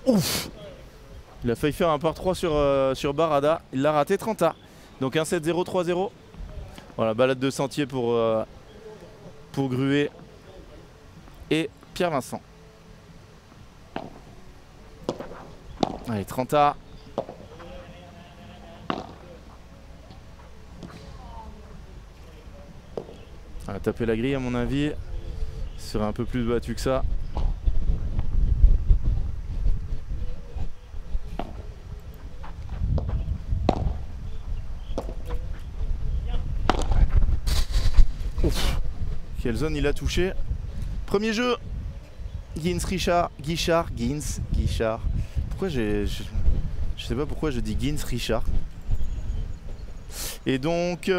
Ouf! Il a failli faire un par 3 sur Barada. Il l'a raté, 30A. Donc un 7-0, 3-0. Voilà, balade de sentier pour Gruet et Pierre-Vincent. Allez, 30A. On va taper la grille à mon avis. Ce serait un peu plus battu que ça. Ouf. Quelle zone il a touché. Premier jeu. Guichard. Pourquoi je sais pas pourquoi je dis Richard. Et donc...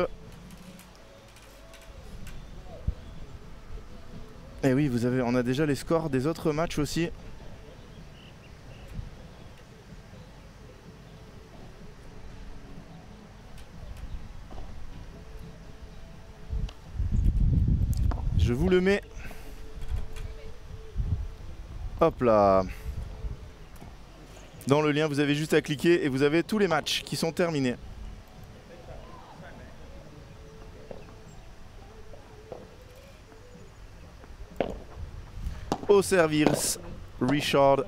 Et oui, on a déjà les scores des autres matchs aussi. Je vous le mets. Hop là. Dans le lien, vous avez juste à cliquer et vous avez tous les matchs qui sont terminés. Au service, Richard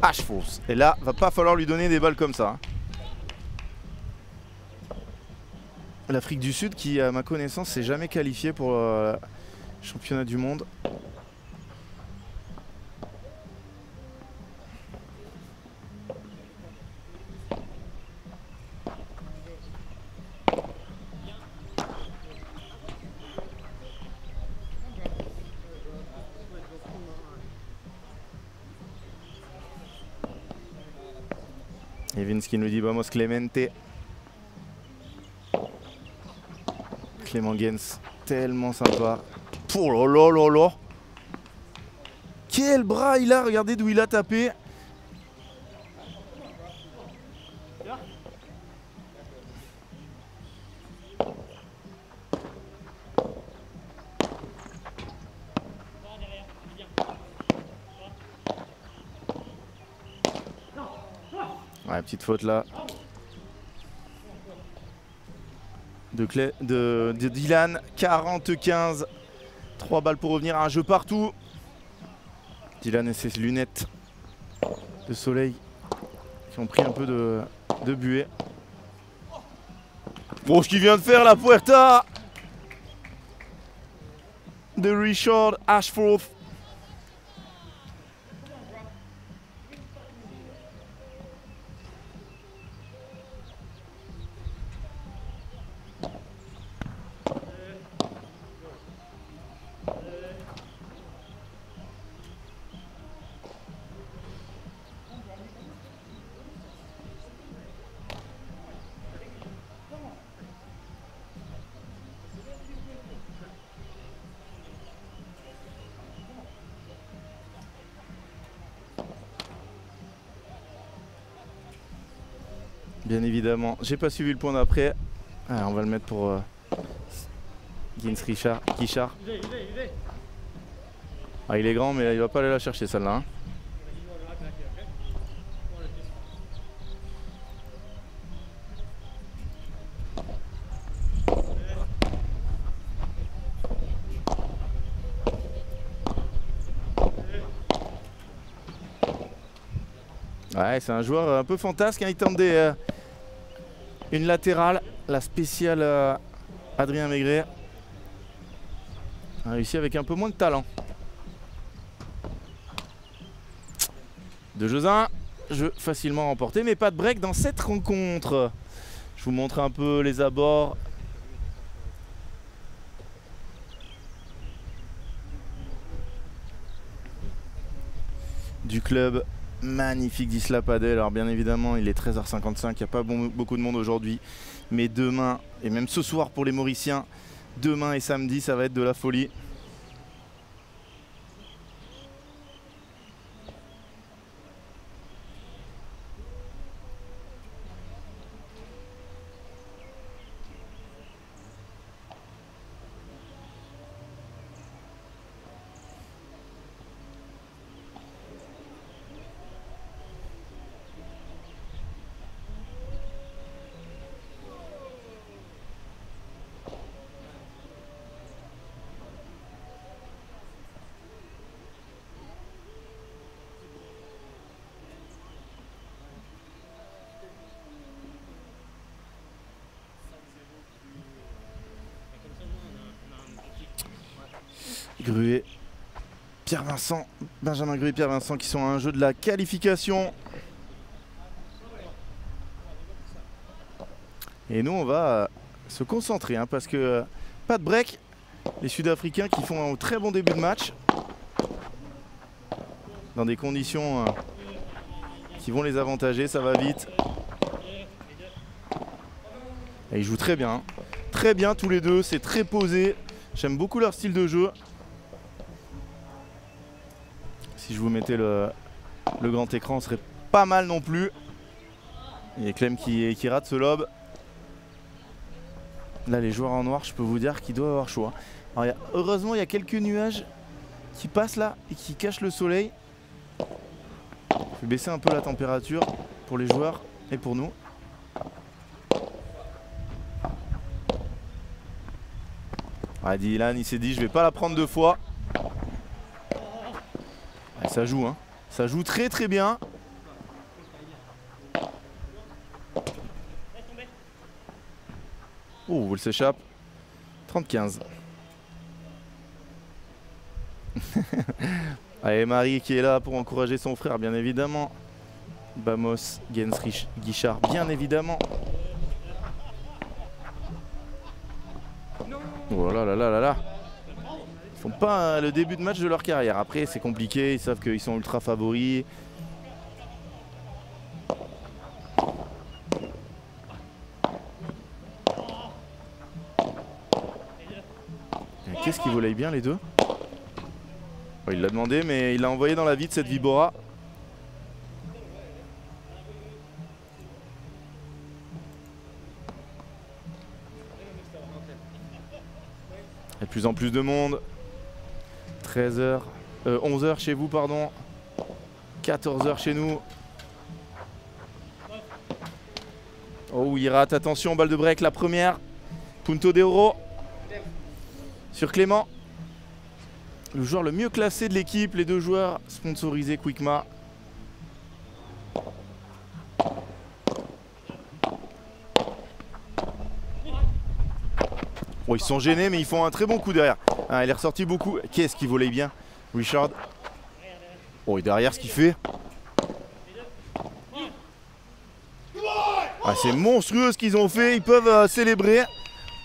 Ashforth. Et là, va pas falloir lui donner des balles comme ça. L'Afrique du Sud qui, à ma connaissance, s'est jamais qualifiée pour le championnat du monde. Et Vince qui nous dit vamos Clemente. Clément Gens, tellement sympa. Oh là là là là. Quel bras il a, regardez d'où il a tapé. Ouais, petite faute là. De Dylan, 40-15. 3 balles pour revenir à un jeu partout. Dylan et ses lunettes de soleil qui ont pris un peu de buée. Bon, ce qu'il vient de faire la Puerta de Richard Ashforth. Bien évidemment, j'ai pas suivi le point d'après. On va le mettre pour Guichard. Ah, il est grand, mais il va pas aller la chercher celle-là. Hein. Ouais, c'est un joueur un peu fantasque. Hein. Il tente une latérale, la spéciale Adrien Maigret. A réussi avec un peu moins de talent. De jeux 1, jeu facilement remporté, mais pas de break dans cette rencontre. Je vous montre un peu les abords. Du club magnifique d'Isla Padel. Alors bien évidemment, il est 13h55, il n'y a pas beaucoup de monde aujourd'hui. Mais demain, et même ce soir pour les Mauriciens, demain et samedi, ça va être de la folie. Gruet, Pierre Vincent, Benjamin Gruet et Pierre Vincent qui sont à un jeu de la qualification. Et nous on va se concentrer hein, parce que pas de break. Les Sud-Africains qui font un très bon début de match. Dans des conditions qui vont les avantager, ça va vite. Et ils jouent très bien. Très bien tous les deux, c'est très posé. J'aime beaucoup leur style de jeu. Si je vous mettais le grand écran, ce serait pas mal non plus. Il y a Clem qui rate ce lob. Là, les joueurs en noir, je peux vous dire qu'ils doivent avoir chaud. Hein. Alors, heureusement, il y a quelques nuages qui passent là et qui cachent le soleil. Je vais baisser un peu la température pour les joueurs et pour nous. Ah, Dylan, il s'est dit, je vais pas la prendre 2 fois. Ah, ça joue, hein. Ça joue très très bien. Oh, elle s'échappe. 30-15. Allez, Marie qui est là pour encourager son frère, bien évidemment. Bamos, Gensrich, Guichard, bien évidemment. Oh là là là là là. Ils font pas le début de match de leur carrière. Après, c'est compliqué, ils savent qu'ils sont ultra favoris. Qu'est-ce qu'ils volaient bien les deux? Oh, il l'a demandé, mais il l'a envoyé dans la vide cette Vibora. Il y a de plus en plus de monde. 13h, 11h chez vous, pardon. 14h chez nous. Oh, il rate, attention, balle de break, la première. Punto de Oro sur Clément. Le joueur le mieux classé de l'équipe, les deux joueurs sponsorisés Quickma. Oh, ils sont gênés, mais ils font un très bon coup derrière. Ah, il est ressorti beaucoup. Qu'est-ce qu'il volait bien, Richard. Oh, et derrière, ce qu'il fait. Ah, c'est monstrueux ce qu'ils ont fait. Ils peuvent célébrer.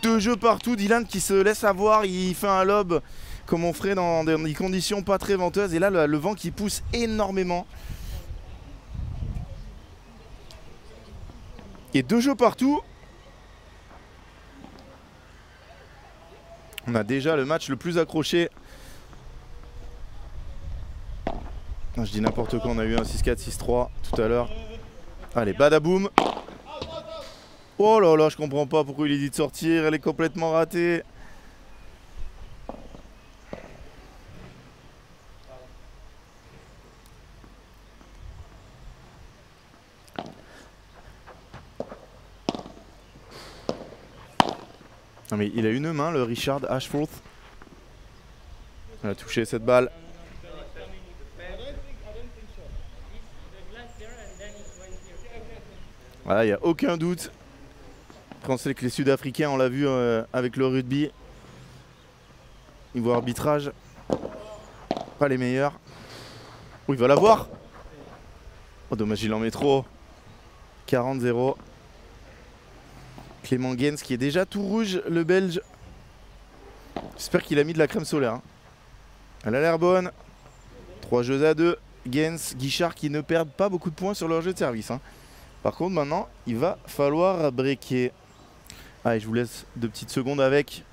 2 jeux partout. Dylan qui se laisse avoir. Il fait un lob comme on ferait dans des conditions pas très venteuses. Et là, le vent qui pousse énormément. Et 2 jeux partout. On a déjà le match le plus accroché. Non, je dis n'importe quoi, on a eu un 6-4, 6-3 tout à l'heure. Allez, badaboum. Oh là là, je comprends pas pourquoi il est dit de sortir, elle est complètement ratée. Non mais il a une main, le Richard Ashforth. Il a touché cette balle. Voilà, il n'y a aucun doute. Après, on sait que les Sud-Africains, on l'a vu avec le rugby. Niveau arbitrage, pas les meilleurs. Oh, il va l'avoir. Oh, dommage, il en met trop. 40-0. Clément Gens qui est déjà tout rouge, le Belge. J'espère qu'il a mis de la crème solaire. Hein. Elle a l'air bonne. 3 jeux à 2. Gens, Guichard qui ne perdent pas beaucoup de points sur leur jeu de service. Hein. Par contre, maintenant, il va falloir breaker. Allez, je vous laisse 2 petites secondes avec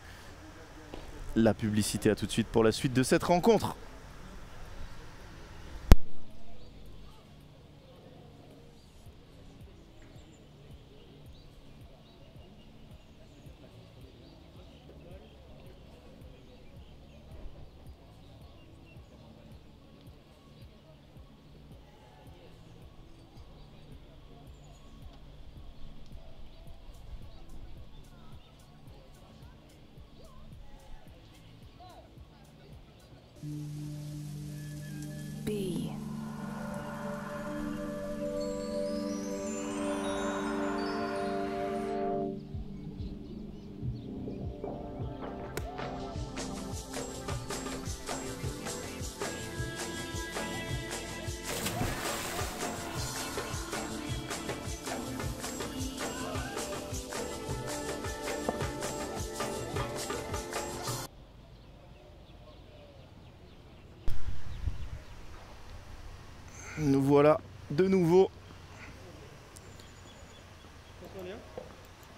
la publicité. À tout de suite pour la suite de cette rencontre. B. Nous voilà de nouveau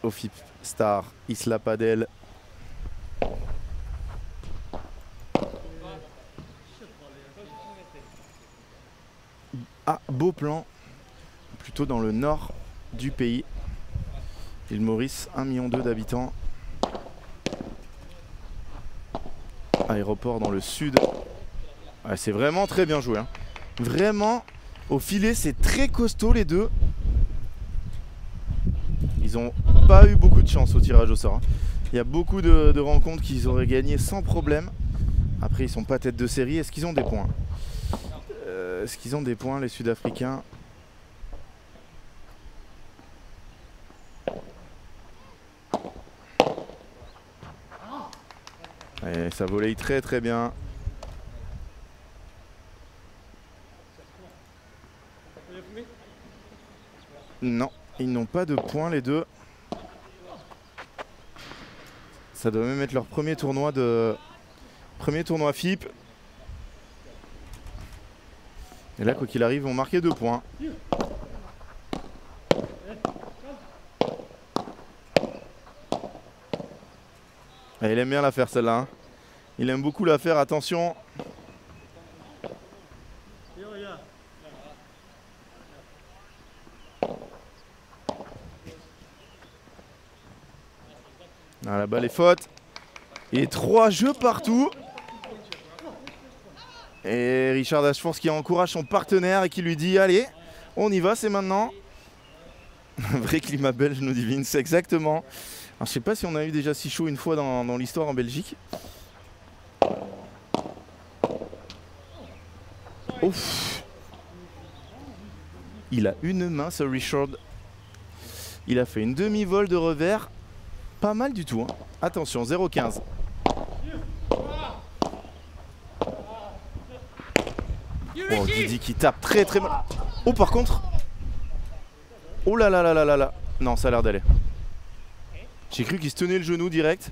au FIP Star Isla Padel. À Beauplan, plutôt dans le nord du pays. Île Maurice, 1,2 million d'habitants. Aéroport dans le sud. Ouais, c'est vraiment très bien joué, hein. Vraiment, au filet, c'est très costaud les deux. Ils n'ont pas eu beaucoup de chance au tirage au sort, hein. Il y a beaucoup de rencontres qu'ils auraient gagnées sans problème. Après, ils sont pas tête de série. Est-ce qu'ils ont des points? Est-ce qu'ils ont des points, les Sud-Africains? Et ça volley très très bien. Non, ils n'ont pas de points les deux. Ça doit même être leur premier tournoi FIP. Et là, quoi qu'il arrive, ils vont marquer 2 points. Et il aime bien la faire celle-là, hein. Il aime beaucoup la faire, attention. Ah, la balle est faute. Et 3 jeux partout. Et Richard Ashford qui encourage son partenaire et qui lui dit allez, on y va, c'est maintenant. Un vrai climat belge, nous dit Vince, exactement. Alors, je sais pas si on a eu déjà si chaud une fois dans l'histoire en Belgique. Ouf. Il a une main, ce Richard. Il a fait une demi-vol de revers. Pas mal du tout, hein. Attention, 0,15. Oh, Didi qui tape très très mal. Oh, par contre. Oh là là là là là là. Non, ça a l'air d'aller. J'ai cru qu'il se tenait le genou direct.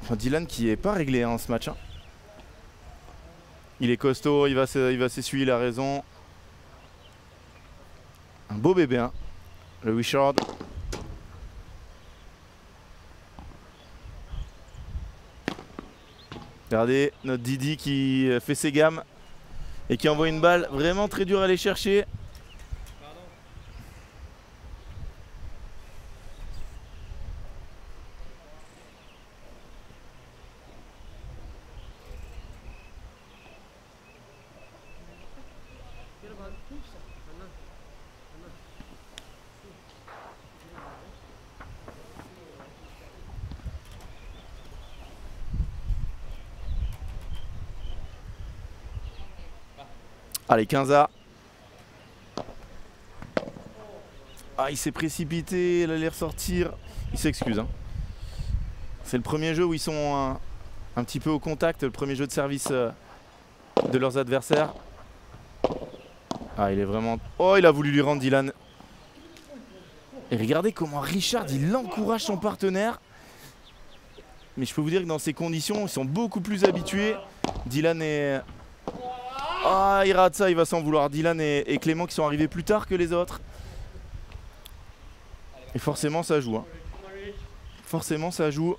Enfin, Dylan qui est pas réglé, hein, ce match, hein. Il est costaud, il va s'essuyer, il a raison. Un beau bébé, hein, le Richard. Regardez notre Didi qui fait ses gammes et qui envoie une balle vraiment très dure à aller chercher. Allez, 15A. Ah, il s'est précipité, il allait ressortir. Il s'excuse, hein. C'est le premier jeu où ils sont un petit peu au contact, le premier jeu de service de leurs adversaires. Ah, il est vraiment... Oh, il a voulu lui rendre Dylan. Et regardez comment Richard, il encourage son partenaire. Mais je peux vous dire que dans ces conditions, ils sont beaucoup plus habitués. Dylan est... Ah, il rate ça, il va s'en vouloir. Dylan et Clément qui sont arrivés plus tard que les autres. Et forcément, ça joue, hein. Forcément, ça joue.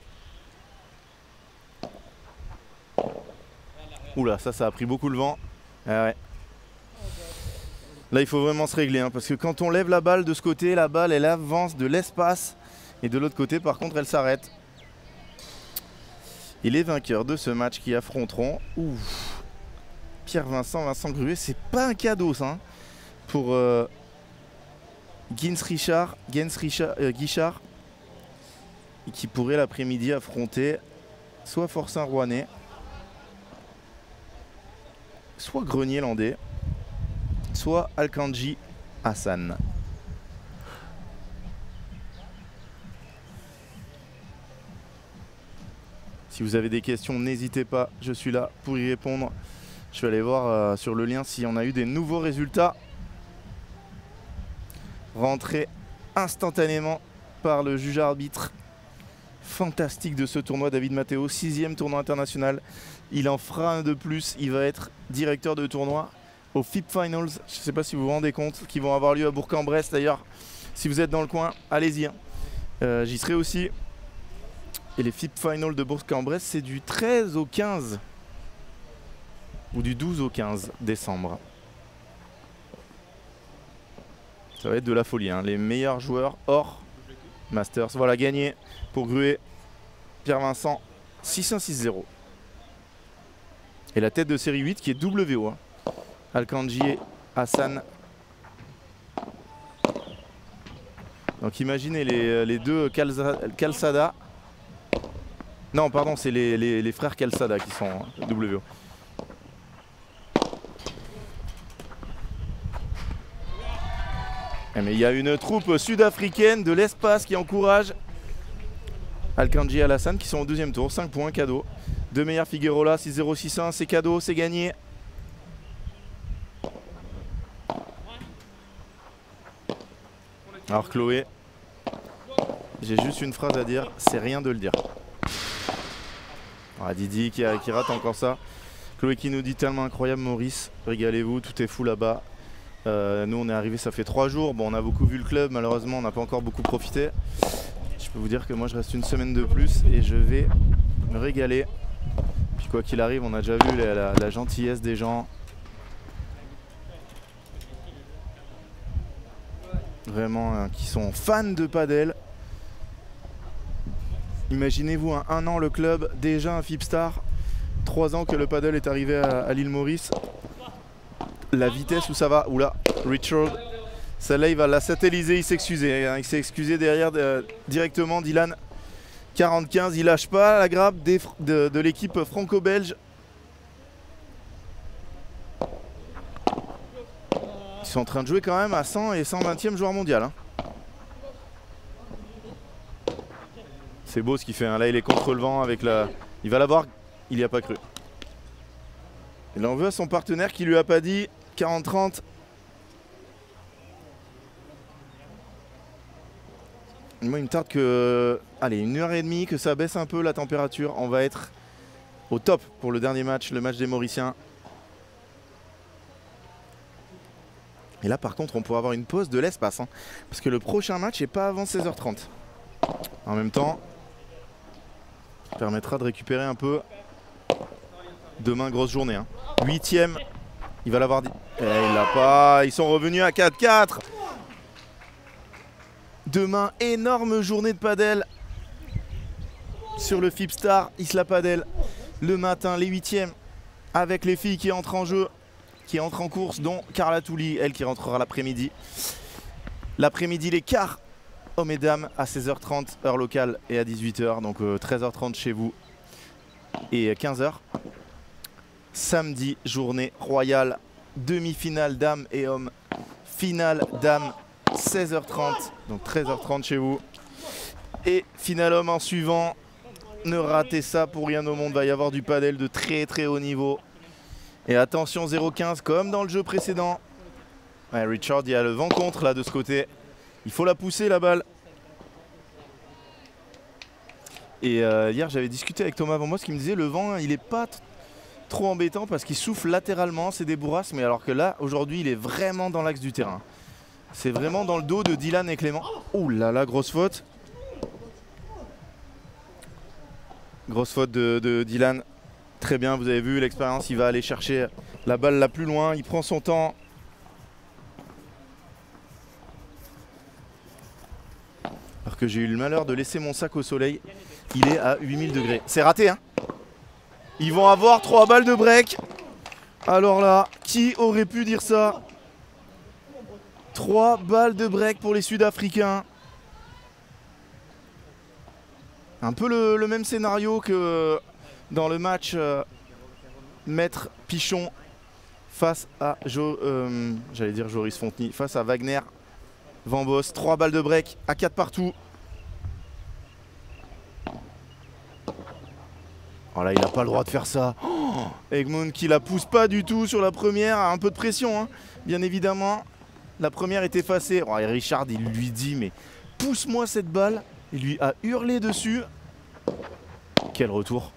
Oula, ça a pris beaucoup le vent. Ah ouais. Là, il faut vraiment se régler, hein, parce que quand on lève la balle de ce côté, la balle, elle avance de l'espace. Et de l'autre côté, par contre, elle s'arrête. Et les vainqueurs de ce match qui affronteront... Ouf. Pierre-Vincent, Vincent Gruet, c'est pas un cadeau ça, hein, pour Guichard, qui pourrait l'après-midi affronter soit Forçin Rouennais, soit Grenier Landais, soit Alkanji Hassan. Si vous avez des questions, n'hésitez pas, je suis là pour y répondre. Je vais aller voir sur le lien si on a eu des nouveaux résultats. Rentrés instantanément par le juge arbitre fantastique de ce tournoi, David Matteo, 6e tournoi international. Il en fera un de plus, il va être directeur de tournoi aux FIP Finals. Je ne sais pas si vous vous rendez compte, qui vont avoir lieu à Bourg-en-Bresse d'ailleurs. Si vous êtes dans le coin, allez-y. J'y serai aussi. Et les FIP Finals de Bourg-en-Bresse, c'est du 13 au 15. Ou du 12 au 15 décembre. Ça va être de la folie, hein. Les meilleurs joueurs hors Masters. Voilà, gagné pour Gruet. Pierre-Vincent, 6-1-6-0. Et la tête de série 8 qui est WO. Hein. Alkanji et Hassan. Donc imaginez les deux Calzada. Non, pardon, c'est les frères Calzada qui sont WO. Mais il y a une troupe sud-africaine de l'espace qui encourage Alkanji et Alassane qui sont au deuxième tour. 5 points, cadeau. Deux meilleurs Figueroa, 6-0, 6-1, c'est cadeau, c'est gagné. Alors Chloé, j'ai juste une phrase à dire, c'est rien de le dire. Ah, Didi qui rate encore ça. Chloé qui nous dit tellement incroyable Maurice, régalez-vous, tout est fou là-bas. Nous on est arrivé ça fait 3 jours, bon on a beaucoup vu le club, malheureusement on n'a pas encore beaucoup profité. Je peux vous dire que moi je reste une semaine de plus et je vais me régaler. Puis quoi qu'il arrive, on a déjà vu la gentillesse des gens. Vraiment hein, qui sont fans de padel. Imaginez-vous un an le club, déjà un Fipstar, 3 ans que le padel est arrivé à l'île Maurice. La vitesse où ça va, oula, Richard, celle-là il va la satelliser, il s'est excusé, hein, il s'est excusé derrière directement Dylan. 40-15, il lâche pas la grappe de l'équipe franco-belge. Ils sont en train de jouer quand même à 100 et 120e joueur mondial. Hein. C'est beau ce qu'il fait, hein. Là il est contre le vent avec la... Il va l'avoir, il n'y a pas cru. Il en veut à son partenaire qui lui a pas dit 40-30. Moi il me tarde que... Allez, 1h30 que ça baisse un peu la température. On va être au top pour le dernier match, le match des Mauriciens. Et là par contre on pourra avoir une pause de l'espace. Hein, parce que le prochain match n'est pas avant 16h30. En même temps, ça permettra de récupérer un peu. Demain grosse journée. Hein. 8e. Il va l'avoir dit. Il l'a pas. Ils sont revenus à 4-4. Demain, énorme journée de padel sur le Fipstar Isla Padel. Le matin, les 8e, avec les filles qui entrent en jeu, qui entrent en course, dont Carla Touli, elle qui rentrera l'après-midi. L'après-midi, les quarts, hommes et dames, à 16h30, heure locale, et à 18h, donc 13h30 chez vous, et 15h. Samedi, journée royale, demi-finale dames et hommes, finale dames, 16h30, donc 13h30 chez vous. Et finale homme en suivant. Ne ratez ça pour rien au monde, va y avoir du padel de très très haut niveau. Et attention 0-15 comme dans le jeu précédent. Ouais, Richard, il y a le vent contre là de ce côté. Il faut la pousser la balle. Et hier j'avais discuté avec Thomas Van Moss qui me disait le vent il est pas trop embêtant parce qu'il souffle latéralement, c'est des bourrasques. Mais alors que là aujourd'hui il est vraiment dans l'axe du terrain. C'est vraiment dans le dos de Dylan et Clément. Ouh là là, grosse faute. Grosse faute de Dylan. Très bien, vous avez vu l'expérience, il va aller chercher la balle la plus loin, il prend son temps. Alors que j'ai eu le malheur de laisser mon sac au soleil, il est à 8000 degrés. C'est raté hein. Ils vont avoir 3 balles de break. Alors là, qui aurait pu dire ça? 3 balles de break pour les Sud-Africains. Un peu le même scénario que dans le match Maître Pichon face à j'allais dire Joris Fontenay, face à Wagner Van Boss. 3 balles de break à 4 partout. Oh là, il n'a pas le droit de faire ça. Oh, Egmond qui la pousse pas du tout sur la première, un peu de pression hein, bien évidemment. La première est effacée. Oh, et Richard il lui dit mais pousse-moi cette balle. Il lui a hurlé dessus. Quel retour.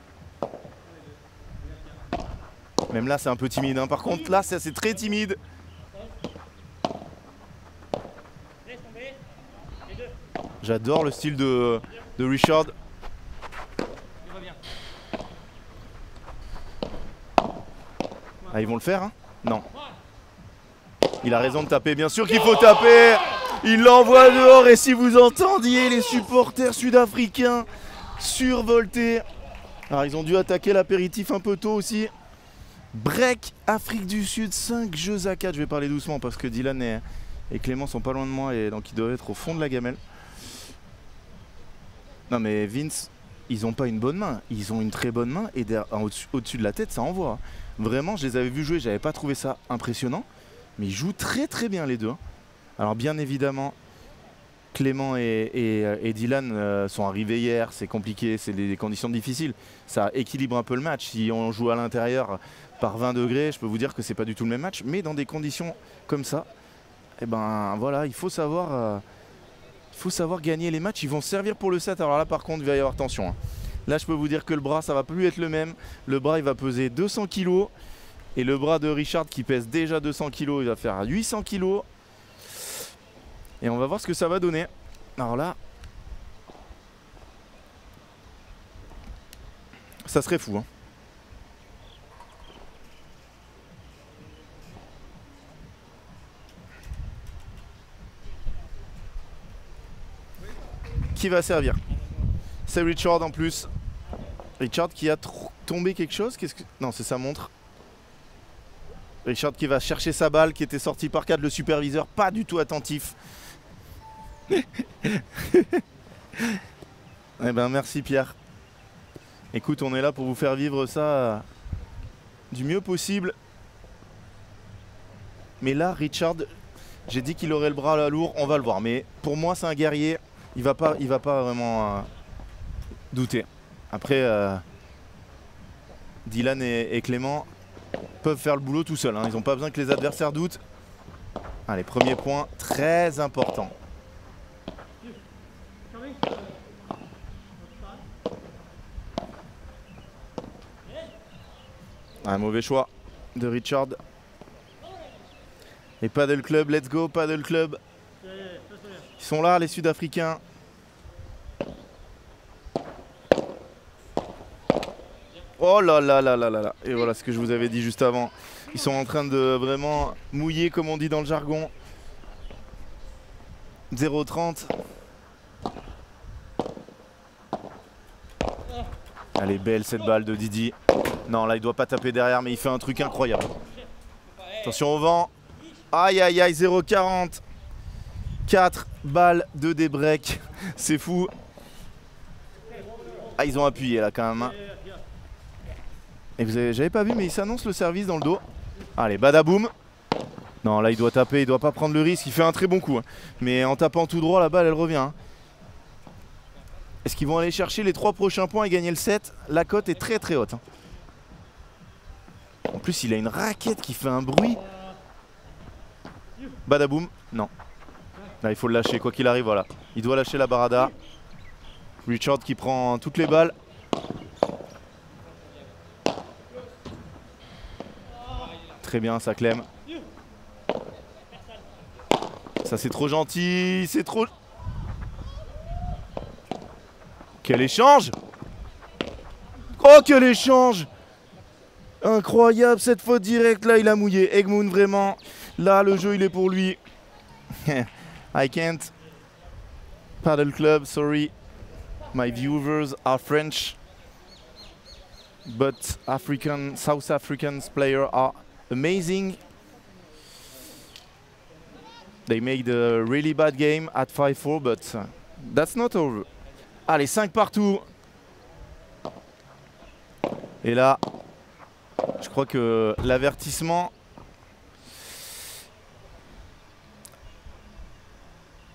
Même là c'est un peu timide hein. Par contre là c'est très timide. J'adore le style de Richard. Ah, ils vont le faire hein? Non. Il a raison de taper, bien sûr qu'il faut taper. Il l'envoie dehors et si vous entendiez les supporters sud-africains survoltés. Alors ils ont dû attaquer l'apéritif un peu tôt aussi. Break Afrique du Sud, 5 jeux à 4. Je vais parler doucement parce que Dylan et Clément sont pas loin de moi et donc ils doivent être au fond de la gamelle. Non mais Vince, ils ont pas une bonne main, ils ont une très bonne main et au-dessus de la tête ça envoie. Vraiment, je les avais vus jouer, j'avais pas trouvé ça impressionnant, mais ils jouent très très bien les deux. Alors bien évidemment, Clément et Dylan sont arrivés hier, c'est compliqué, c'est des conditions difficiles. Ça équilibre un peu le match. Si on joue à l'intérieur par 20 degrés, je peux vous dire que c'est pas du tout le même match, mais dans des conditions comme ça, et ben voilà, il faut savoir gagner les matchs. Ils vont se servir pour le set. Alors là par contre il va y avoir tension hein. Là je peux vous dire que le bras ça va plus être le même. Le bras il va peser 200 kg et le bras de Richard qui pèse déjà 200 kg il va faire 800 kg. Et on va voir ce que ça va donner. Alors là ça serait fou hein. Qui va servir? C'est Richard en plus. Richard qui a tombé quelque chose. Qu'est-ce que... Non, c'est sa montre. Richard qui va chercher sa balle qui était sortie par 4. Le superviseur pas du tout attentif. Eh ben merci Pierre. Écoute, on est là pour vous faire vivre ça du mieux possible. Mais là, Richard, j'ai dit qu'il aurait le bras lourd. On va le voir. Mais pour moi, c'est un guerrier. Il va pas vraiment douter. Après, Dylan et Clément peuvent faire le boulot tout seuls hein. Ils n'ont pas besoin que les adversaires doutent. Allez, premier point très important. Un mauvais choix de Richard. Et Paddle Club, let's go Paddle Club. Ils sont là les Sud-Africains. Oh là là là là là là. Et voilà ce que je vous avais dit juste avant. Ils sont en train de vraiment mouiller comme on dit dans le jargon. 0,30. Elle est belle cette balle de Didi. Non là il doit pas taper derrière mais il fait un truc incroyable. Attention au vent. Aïe aïe aïe 0,40. 4 balles de débreak. C'est fou. Ah ils ont appuyé là quand même hein. Et vous avez, j'avais pas vu mais il s'annonce le service dans le dos. Allez badaboum. Non là il doit taper, il doit pas prendre le risque. Il fait un très bon coup hein. Mais en tapant tout droit la balle elle revient hein. Est-ce qu'ils vont aller chercher les 3 prochains points et gagner le set? La cote est très très haute hein. En plus il a une raquette qui fait un bruit. Badaboum. Non. Là il faut le lâcher quoi qu'il arrive voilà. Il doit lâcher la barada. Richard qui prend toutes les balles. Très bien ça Clem. Ça c'est trop gentil. C'est trop... Quel échange! Oh quel échange! Incroyable cette faute directe là il a mouillé. Egmoon vraiment. Là le jeu il est pour lui. I can't. Paddle Club, sorry. My viewers are French. But South African players are amazing. They made a really bad game at 5-4 but that's not over. Allez 5 partout. Et là je crois que l'avertissement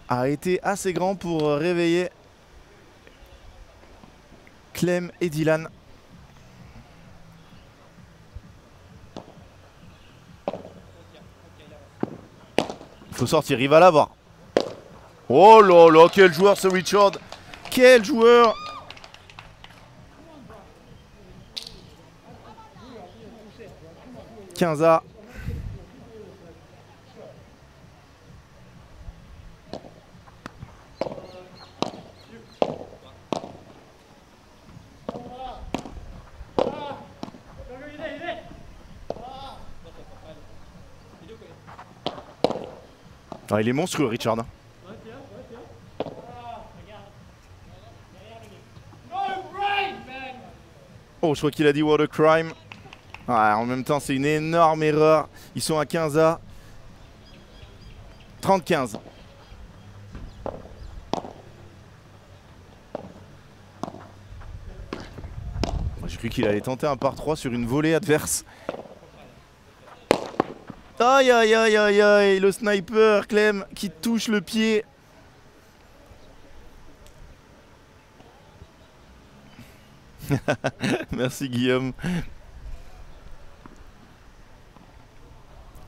a été assez grand pour réveiller Clem et Dylan. Il faut sortir, il va l'avoir. Oh là là, quel joueur ce Richard. Quel joueur. 15A. Ah, il est monstrueux, Richard. Oh, je crois qu'il a dit what a crime. Ouais, en même temps, c'est une énorme erreur. Ils sont à 15A. 30-15. J'ai cru qu'il allait tenter un par 3 sur une volée adverse. Aïe aïe aïe aïe aïe, le sniper Clem qui touche le pied. Merci Guillaume.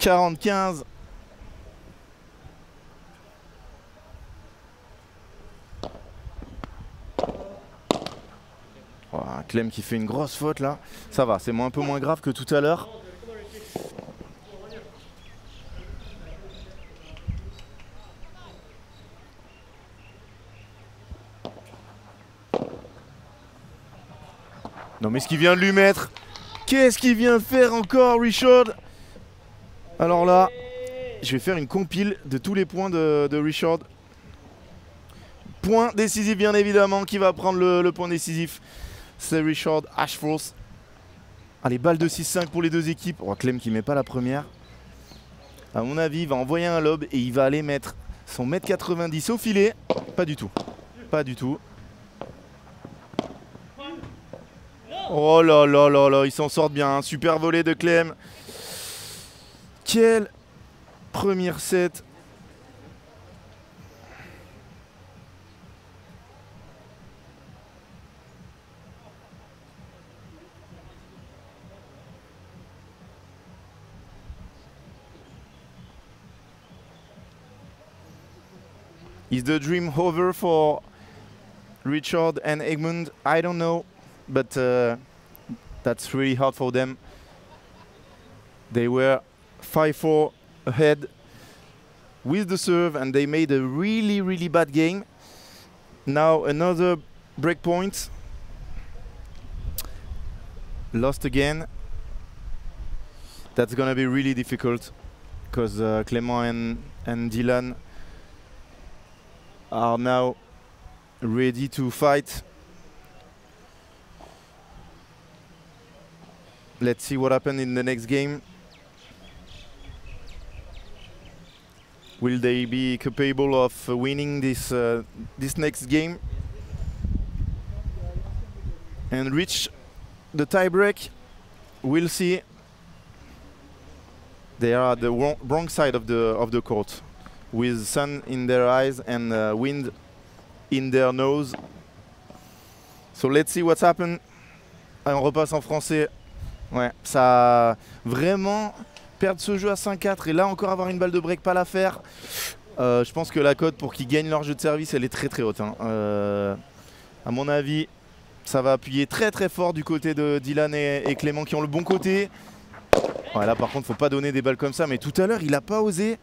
40-15. Oh, Clem qui fait une grosse faute là. Ça va, c'est un peu moins grave que tout à l'heure. Non mais ce qu'il vient de lui mettre. Qu'est-ce qu'il vient faire encore, Richard? Alors là, je vais faire une compile de tous les points de Richard. Point décisif bien évidemment. Qui va prendre le point décisif? C'est Richard Ashforth. Allez, balle de 6-5 pour les deux équipes. Oh, Clem qui met pas la première. À mon avis, il va envoyer un lob et il va aller mettre son 1m90 au filet. Pas du tout. Pas du tout. Oh là là là là, ils s'en sortent bien. Super volée de Clem. Quel premier set. Is the dream over for Richard and Egmond? I don't know, but that's really hard for them. They were 5-4 ahead with the serve and they made a really, really bad game. Now another break point. Lost again. That's gonna be really difficult because Clément and Dylan are now ready to fight. Let's see what happens in the next game. Will they be capable of winning this next game and reach the tiebreak? We'll see. They are at the wrong side of the court, with sun in their eyes and wind in their nose. So let's see what's happened. Allez, on repasse en français. Ouais, ça vraiment perdre ce jeu à 5-4 et là encore avoir une balle de break, pas la faire. Je pense que la cote pour qu'ils gagnent leur jeu de service, elle est très très haute. Hein. À mon avis, ça va appuyer très très fort du côté de Dylan et Clément qui ont le bon côté. Ouais, là par contre, faut pas donner des balles comme ça. Mais tout à l'heure, il a pas osé.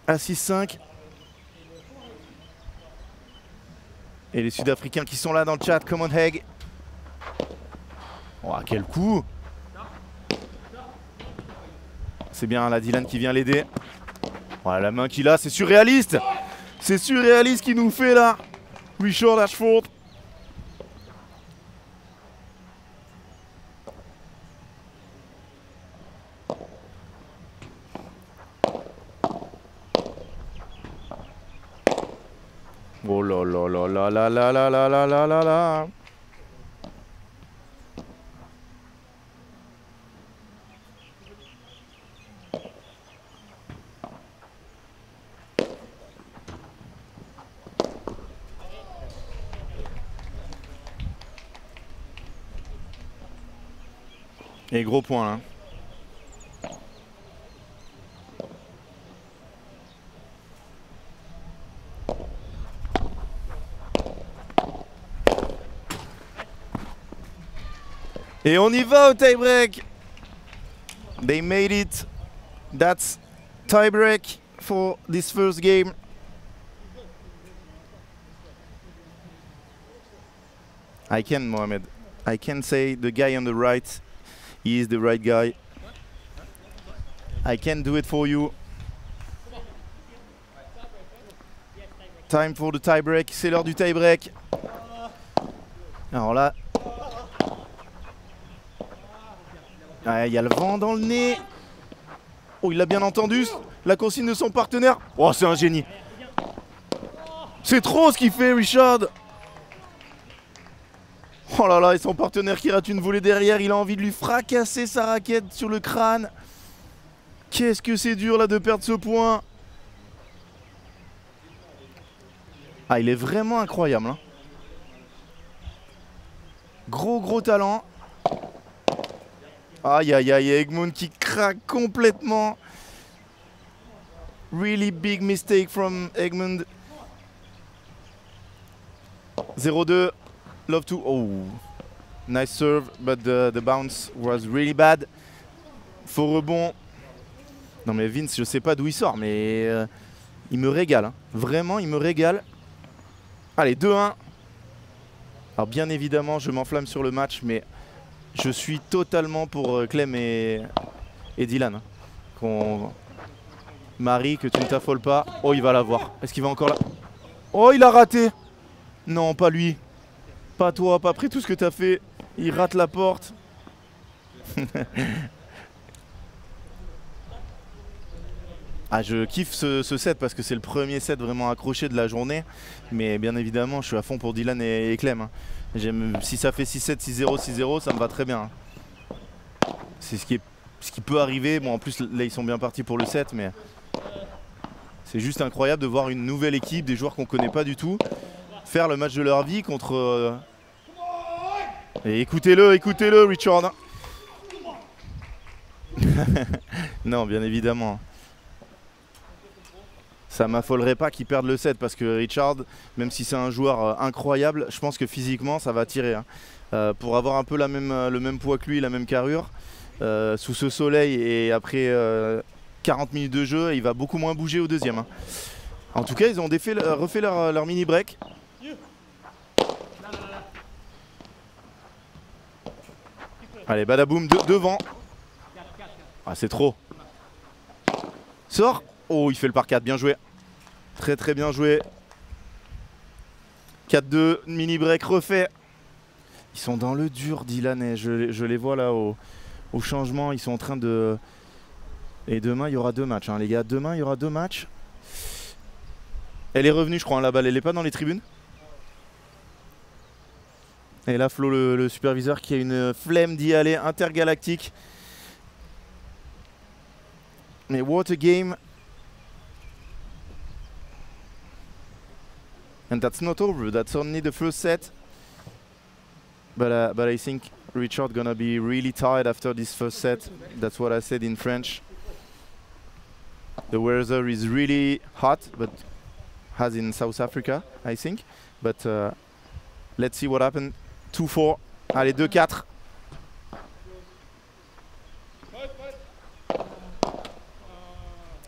À 6-5. Et les Sud-Africains qui sont là dans le chat. Come on, Heg. Oh, quel coup! C'est bien la Dylan qui vient l'aider. Voilà, la main qu'il a, c'est surréaliste! C'est surréaliste qu'il nous fait là! Richard Ashforth. Oh là là là là là là là là là là là là. Et gros point là. Et on y va au tie-break. They made it. That's tiebreak for this first game. I can, Mohamed. I can say the guy on the right, he is the right guy. I can do it for you. Time for the tie-break. C'est l'heure du tie-break. Alors là, il y a le vent dans le nez. Oh, il l'a bien entendu. La consigne de son partenaire. Oh, c'est un génie. C'est trop ce qu'il fait, Richard. Oh là là, et son partenaire qui rate une volée derrière. Il a envie de lui fracasser sa raquette sur le crâne. Qu'est-ce que c'est dur là de perdre ce point. Ah, il est vraiment incroyable. Hein. Gros talent. Aïe aïe aïe, Egmond qui craque complètement. Really big mistake from Egmond. 0-2. Love to. Oh, nice serve, but the bounce was really bad. Faux rebond. Non mais Vince, je sais pas d'où il sort, mais il me régale. Hein. Vraiment, il me régale. Allez, 2-1. Alors bien évidemment, je m'enflamme sur le match, mais je suis totalement pour Clem et Dylan. Qu'on Marie, que tu ne t'affoles pas. Oh, il va l'avoir. Est-ce qu'il va encore là? Oh, il a raté. Non, pas lui. Pas toi, pas après tout ce que tu as fait. Il rate la porte. Ah, je kiffe ce set parce que c'est le premier set vraiment accroché de la journée. Mais bien évidemment, je suis à fond pour Dylan et Clem. Hein. Si ça fait 6-7, 6-0, 6-0, ça me va très bien. Hein. C'est ce qui peut arriver. Bon, en plus, là, ils sont bien partis pour le set, mais c'est juste incroyable de voir une nouvelle équipe, des joueurs qu'on connaît pas du tout, faire le match de leur vie contre... Et écoutez-le, Richard. Non, bien évidemment. Ça m'affolerait pas qu'ils perdent le set parce que Richard, même si c'est un joueur incroyable, je pense que physiquement ça va tirer. Hein. Pour avoir un peu le même poids que lui, la même carrure, sous ce soleil et après 40 minutes de jeu, il va beaucoup moins bouger au deuxième. Hein. En tout cas, ils ont refait leur mini break. Allez, badaboum, devant. Ah, c'est trop. Sort. Oh, il fait le par 4, bien joué. Très bien joué. 4-2, mini break refait. Ils sont dans le dur, Dylan, et je les vois là au changement. Ils sont en train de... Et demain, il y aura 2 matchs, hein, les gars. Demain, il y aura 2 matchs. Elle est revenue, je crois, hein, la balle. Elle n'est pas dans les tribunes. Et là, Flo, le superviseur, qui a une flemme d'y aller, intergalactique. Mais what a game. And that's not over, that's only the first set. But I think Richard gonna be really tired after this first set. That's what I said in French. The weather is really hot, but as in South Africa, I think. But let's see what happened. 2-4. Allez, 2-4.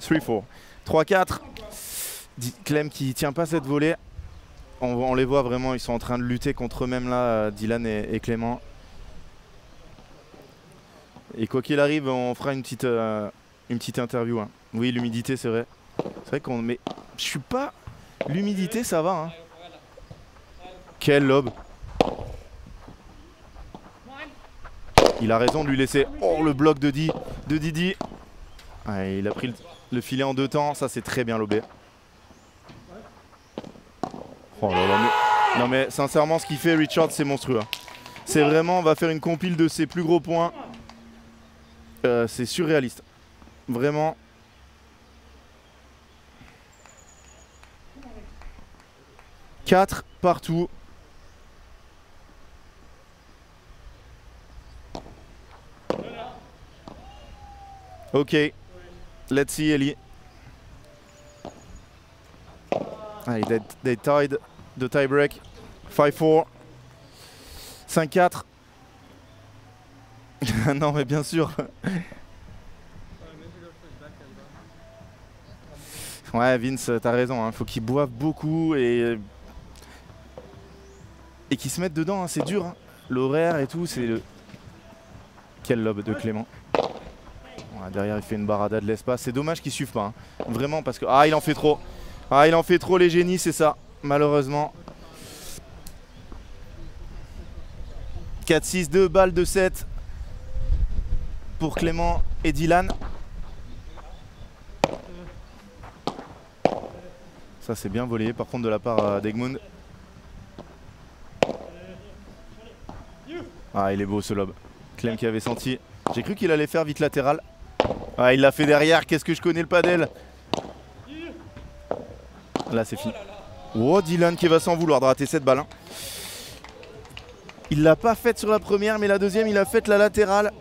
(3-4) 3-4. Clem qui tient pas cette volée. On les voit vraiment, ils sont en train de lutter contre eux-mêmes là, Dylan et Clément. Et quoi qu'il arrive, on fera une petite interview. Hein. Oui, l'humidité, c'est vrai. C'est vrai qu'on... Mais je suis pas... L'humidité, ça va. Hein. Quel lob. Il a raison de lui laisser... Oh, le bloc de Didi. Ah, il a pris le filet en 2 temps. Ça, c'est très bien lobé. Oh là là, mais... Non mais sincèrement, ce qu'il fait Richard, c'est monstrueux. C'est vraiment, on va faire une compile de ses plus gros points. C'est surréaliste. Vraiment. « 4 partout. Ok. Let's see, Ellie. Allez, they tied the tie break. 5-4. 5-4. Non mais bien sûr. Ouais, Vince, t'as raison, hein. Faut qu'ils boivent beaucoup et qu'ils se mettent dedans, hein. C'est dur, hein. L'horaire et tout, c'est le... Quel lob de Clément. Ouais, derrière, il fait une barada de l'espace. C'est dommage qu'ils suivent pas, hein. Vraiment, parce que... Ah, il en fait trop. Ah, il en fait trop, les génies, c'est ça. Malheureusement. 4-6, 2 balles de 7 pour Clément et Dylan. Ça, c'est bien volé, par contre, de la part d'Egmund. Ah, il est beau ce lob. Clem qui avait senti. J'ai cru qu'il allait faire vite latéral. Ah, il l'a fait derrière. Qu'est-ce que je connais le padel. Là, c'est fini. Oh, Dylan qui va s'en vouloir de rater cette balle, hein. Il l'a pas faite sur la première, mais la deuxième, il a fait la latérale.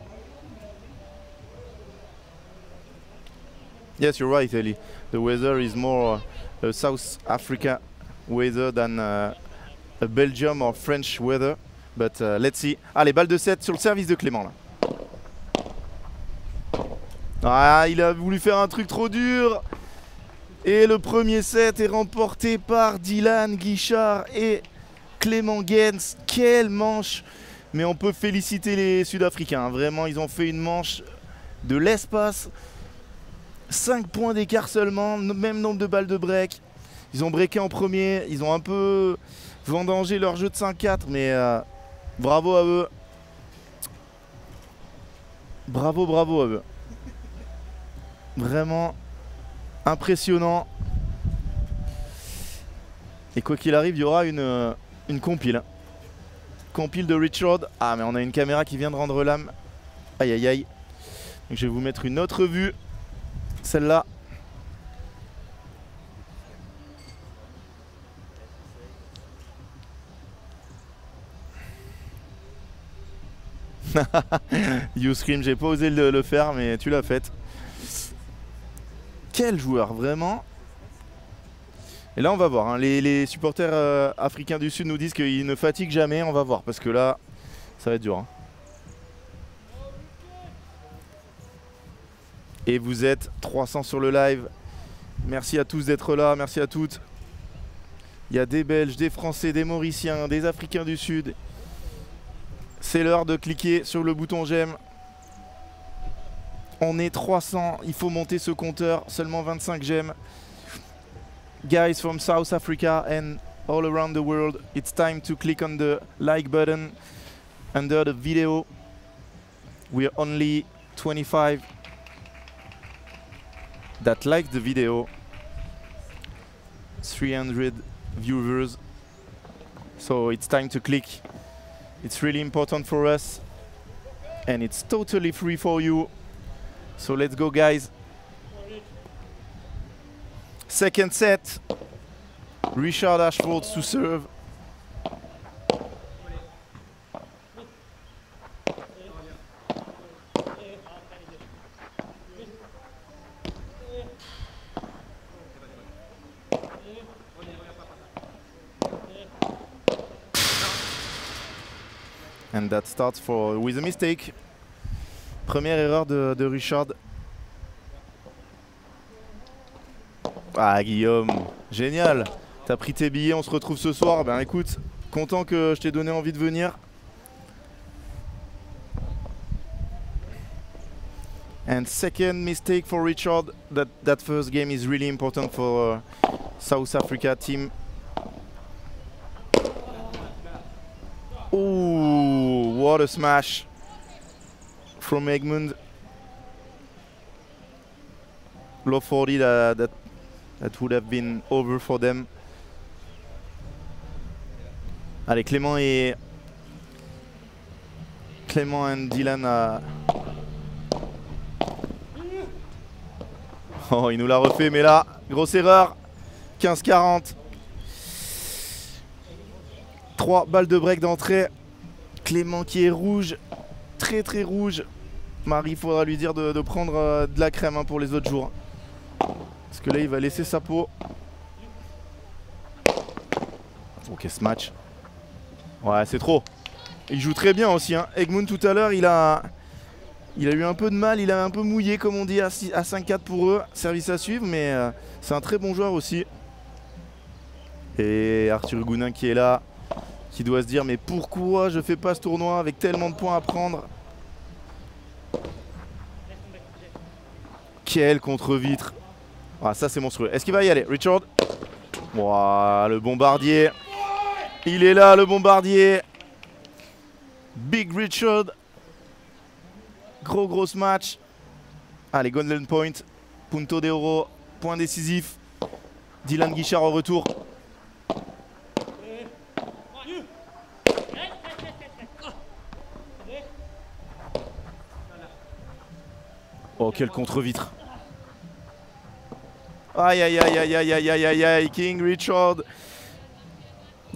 Yes, you're right, Ellie. The weather is more South Africa weather than a Belgium or French weather. But let's see. Allez, balle de 7 sur le service de Clément, là. Ah, il a voulu faire un truc trop dur. Et le premier set est remporté par Dylan Guichard et Clément Gens. Quelle manche! Mais on peut féliciter les Sud-Africains, hein. Vraiment, ils ont fait une manche de l'espace. 5 points d'écart seulement, même nombre de balles de break. Ils ont breaké en premier, ils ont un peu vendangé leur jeu de 5-4, mais bravo à eux. Bravo, bravo à eux. Vraiment impressionnant. Et quoi qu'il arrive, il y aura une compile. Compile de Richard. Ah, mais on a une caméra qui vient de rendre l'âme. Aïe, aïe, aïe. Donc, je vais vous mettre une autre vue. Celle-là. You Scream, j'ai pas osé le faire, mais tu l'as fait. Quel joueur, vraiment. Et là, on va voir, hein. Les supporters africains du Sud nous disent qu'ils ne fatiguent jamais. On va voir, parce que là, ça va être dur, hein. Et vous êtes 300 sur le live. Merci à tous d'être là, merci à toutes. Il y a des Belges, des Français, des Mauriciens, des Africains du Sud. C'est l'heure de cliquer sur le bouton j'aime. On est 300, il faut monter ce compteur, seulement 25 j'aime. Guys from South Africa and all around the world, it's time to click on the like button under the video. We are only 25 that like the video. 300 viewers, so it's time to click. It's really important for us and it's totally free for you. So let's go, guys. Second set. Richard Ashford to serve. And that starts with a mistake. Première erreur de Richard. Ah, Guillaume, génial. T'as pris tes billets, on se retrouve ce soir. Ben écoute, content que je t'ai donné envie de venir. And second mistake for Richard. That first game is really important for South Africa team. Oh, what a smash from Egmund. Low 40, that would have been over for them. Allez, Clément et Dylan. Oh, il nous l'a refait, mais là, grosse erreur. 15-40. 3 balles de break d'entrée. Clément qui est rouge, très très rouge. Marie, il faudra lui dire de prendre de la crème, hein, pour les autres jours. Parce que là, il va laisser sa peau. Ok, ce match. Ouais, c'est trop. Il joue très bien aussi, hein. Egmund, tout à l'heure, il a Il a eu un peu de mal, il a un peu mouillé comme on dit à 5-4 pour eux. Service à suivre, mais c'est un très bon joueur aussi. Et Arthur Gounin qui est là, qui doit se dire mais pourquoi je fais pas ce tournoi avec tellement de points à prendre. Quel contre-vitre. Ah ça c'est monstrueux. Est-ce qu'il va y aller Richard? Wow, le bombardier. Il est là le bombardier. Big Richard. Gros match. Allez, Golden Point. Punto de Oro. Point décisif. Dylan Guichard au retour. Oh, quel contre-vitre. Aïe, aïe, aïe, aïe, aïe, aïe, aïe, aïe, aïe. King Richard.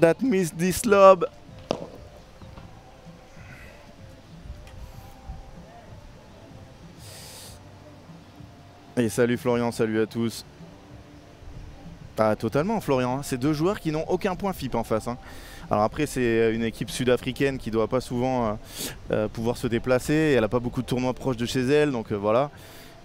That missed this lob. Et salut Florian, salut à tous. Ah, totalement Florian, c'est deux joueurs qui n'ont aucun point FIP en face. Hein. Alors après c'est une équipe sud-africaine qui ne doit pas souvent pouvoir se déplacer. Elle n'a pas beaucoup de tournois proches de chez elle, donc voilà.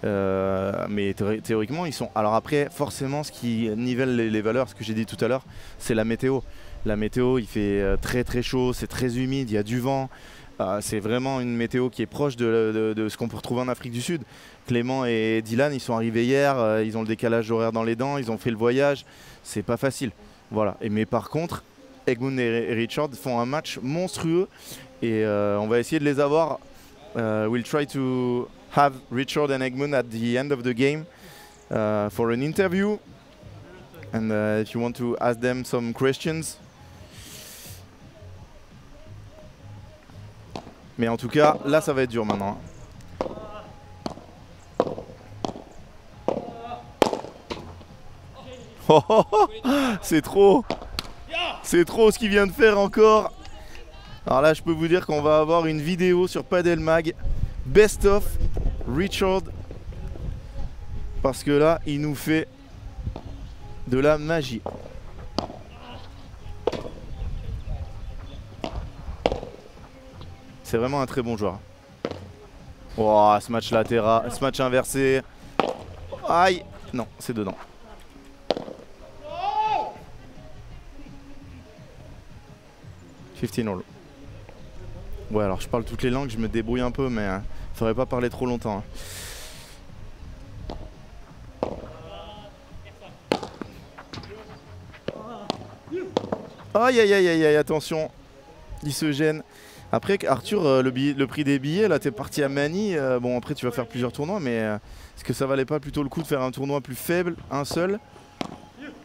Mais théoriquement ils sont... Alors après forcément ce qui nivelle les valeurs, ce que j'ai dit tout à l'heure, c'est la météo. La météo il fait très chaud, c'est très humide, il y a du vent. C'est vraiment une météo qui est proche de ce qu'on peut retrouver en Afrique du Sud. Clément et Dylan, ils sont arrivés hier, ils ont le décalage horaire dans les dents, ils ont fait le voyage. C'est pas facile. Voilà. Mais par contre, Egmund et Richard font un match monstrueux et on va essayer de les avoir. We'll try to have Richard and Egmund at the end of the game for an interview. And if you want to ask them some questions. Mais en tout cas, là ça va être dur maintenant. Oh, oh, oh, c'est trop. C'est trop ce qu'il vient de faire encore. Alors là je peux vous dire qu'on va avoir une vidéo sur Padel Mag. Best of Richard. Parce que là il nous fait de la magie. C'est vraiment un très bon joueur. Oh, ce match latéral, ce match inversé. Aïe. Non, c'est dedans. $15 all. Ouais, alors je parle toutes les langues, je me débrouille un peu, mais faudrait pas parler trop longtemps. Aïe aïe aïe aïe aïe, attention. Il se gêne. Après Arthur, le prix des billets, là t'es parti à Manille, bon après tu vas faire plusieurs tournois, mais est-ce que ça valait pas plutôt le coup de faire un tournoi plus faible, un seul,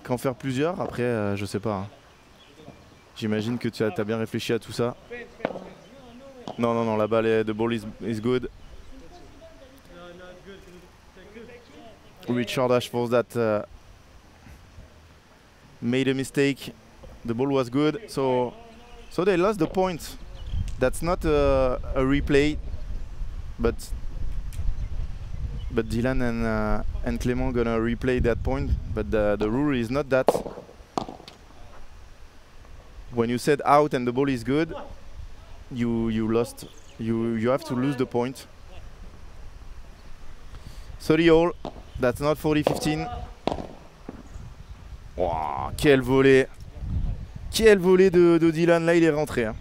qu'en faire plusieurs? Après je sais pas. Hein. J'imagine que tu as bien réfléchi à tout ça. Non non non, la balle, the ball is good. Richard Ashford that made a mistake. The ball was good, so they lost the point. That's not a replay, but Dylan and Clément gonna replay that point. But the rule is not that. When you said out and the ball is good, you lost. You have to lose the point. 30 all. That's not 40-15. Wow, quel volet! Quel volet de Dylan, là il est rentré. Hein.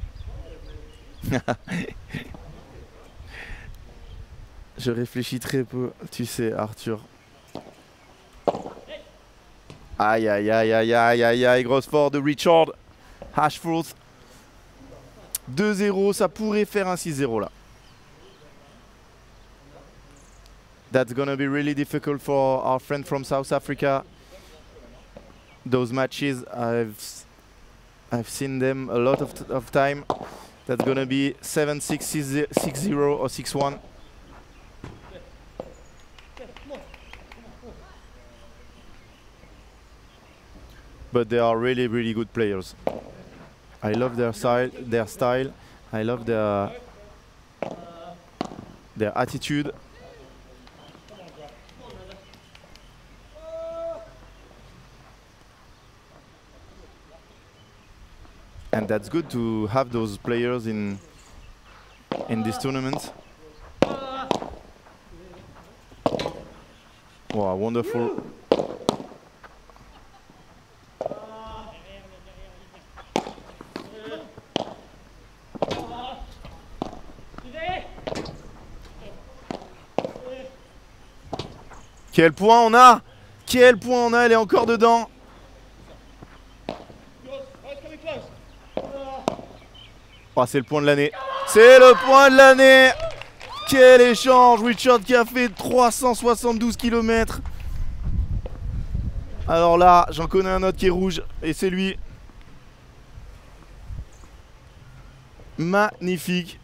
Je réfléchis très peu, tu sais Arthur. Aïe aïe aïe aïe aïe aïe aïe, grosse fort de Richard Ashford. 2-0, ça pourrait faire un 6-0 là. That's gonna be really difficult for our friend from South Africa. Those matches, I've seen them a lot of time. That's gonna be 7-6, 6-0 or 6-1. But they are really good players. I love their style. I love their attitude. And that's good to have those players in this tournament. Wow, wonderful. Quel point on a? Quel point on a? Elle est encore dedans. Oh, c'est le point de l'année. C'est le point de l'année. Quel échange. Richard qui a fait 372 km. Alors là, j'en connais un autre qui est rouge. Et c'est lui. Magnifique.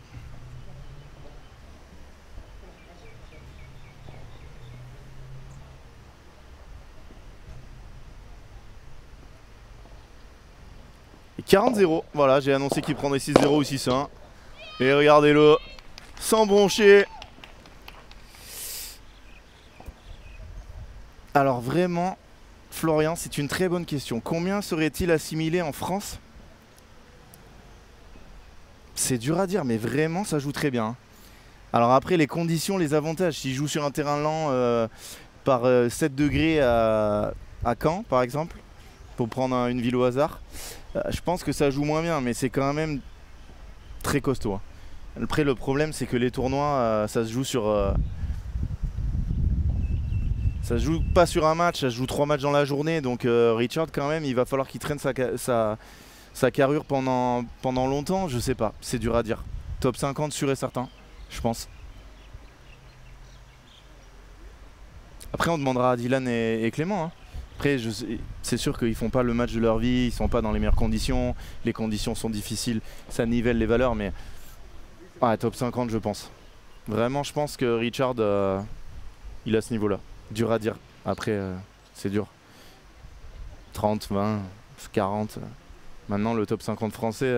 Et 40-0. Voilà, j'ai annoncé qu'il prendrait 6-0 ou 6-1. Et regardez-le. Sans broncher. Alors vraiment, Florian, c'est une très bonne question. Combien serait-il assimilé en France? C'est dur à dire, mais vraiment, ça joue très bien. Alors après, les conditions, les avantages. S'il joue sur un terrain lent par 7 degrés à Caen, par exemple, pour prendre une ville au hasard, je pense que ça joue moins bien, mais c'est quand même très costaud. Après, le problème, c'est que les tournois, ça se joue sur... ça se joue pas sur un match, ça se joue 3 matchs dans la journée. Donc Richard, quand même, il va falloir qu'il traîne sa carrure pendant longtemps. Je sais pas, c'est dur à dire. Top 50 sûr et certain, je pense. Après, on demandera à Dylan et Clément. Hein. Après, c'est sûr qu'ils font pas le match de leur vie, ils sont pas dans les meilleures conditions. Les conditions sont difficiles, ça nivelle les valeurs, mais... Ouais, top 50, je pense. Vraiment, je pense que Richard, il a ce niveau-là. Dur à dire. Après, c'est dur. 30, 20, 40. Maintenant, le top 50 français,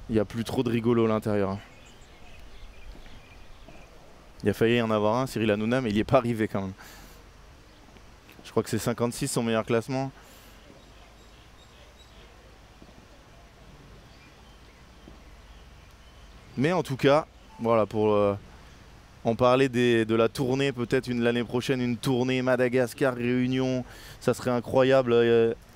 il n'y a plus trop de rigolo à l'intérieur. Il a failli y en avoir un, Cyril Hanouna, mais il n'y est pas arrivé quand même. Je crois que c'est 56 son meilleur classement. Mais en tout cas, voilà, pour en parler de la tournée, peut-être l'année prochaine, une tournée Madagascar, Réunion, ça serait incroyable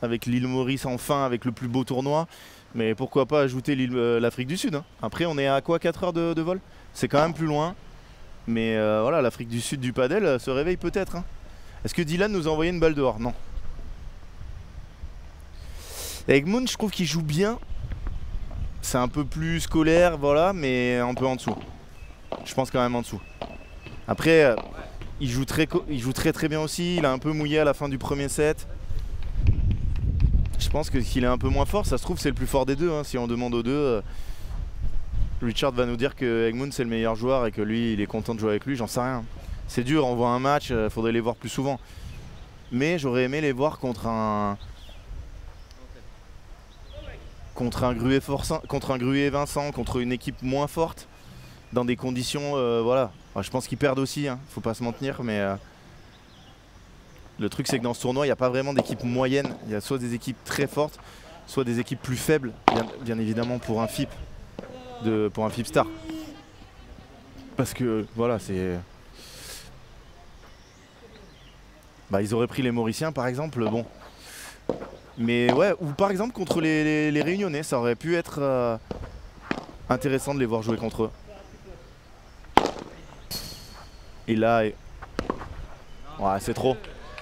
avec l'île Maurice enfin, avec le plus beau tournoi. Mais pourquoi pas ajouter l'Afrique du Sud hein. Après, on est à quoi, 4 heures de vol? C'est quand même plus loin. Mais voilà, l'Afrique du Sud du padel se réveille peut-être. Hein. Est-ce que Dylan nous a envoyé une balle dehors? Non. Egmont, je trouve qu'il joue bien. C'est un peu plus scolaire, voilà, mais un peu en dessous. Je pense quand même en dessous. Après, il joue très bien aussi. Il a un peu mouillé à la fin du premier set. Je pense qu'il est un peu moins fort. Ça se trouve, c'est le plus fort des deux. Hein. Si on demande aux deux, Richard va nous dire que Egmont c'est le meilleur joueur et que lui, il est content de jouer avec lui. J'en sais rien. C'est dur, on voit un match, faudrait les voir plus souvent. Mais j'aurais aimé les voir contre un Gruet Vincent, contre une équipe moins forte, dans des conditions, voilà. Enfin, je pense qu'ils perdent aussi, hein, faut pas se mentir, mais le truc c'est que dans ce tournoi, il n'y a pas vraiment d'équipe moyenne. Il y a soit des équipes très fortes, soit des équipes plus faibles, bien évidemment pour un FIP, pour un FIP Star. Parce que voilà, c'est... Bah, ils auraient pris les Mauriciens par exemple, bon. Mais ouais, ou par exemple contre les Réunionnais, ça aurait pu être intéressant de les voir jouer contre eux. Et là, ouais, c'est trop.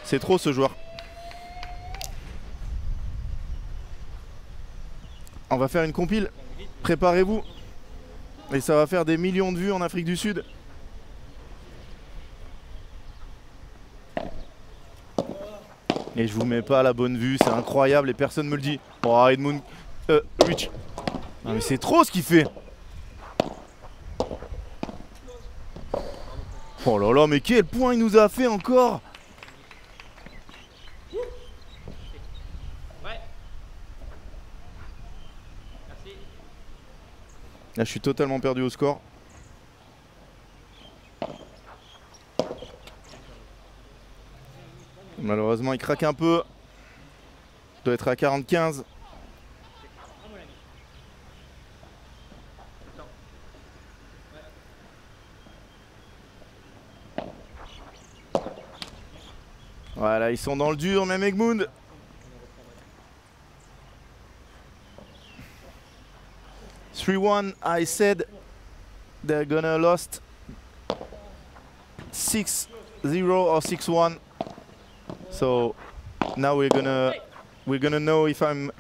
C'est trop ce joueur. On va faire une compile. Préparez-vous. Et ça va faire des millions de vues en Afrique du Sud. Et je vous mets pas la bonne vue, c'est incroyable et personne me le dit. Oh Edmund, Rich. Non mais c'est trop ce qu'il fait. Oh là là, mais quel point il nous a fait encore. Là je suis totalement perdu au score. Malheureusement il craque un peu. Il doit être à 45. Voilà, ils sont dans le dur, même Egmund. « 3-1, I said they're gonna lost 6-0 or 6-1. So now we're gonna know if I'm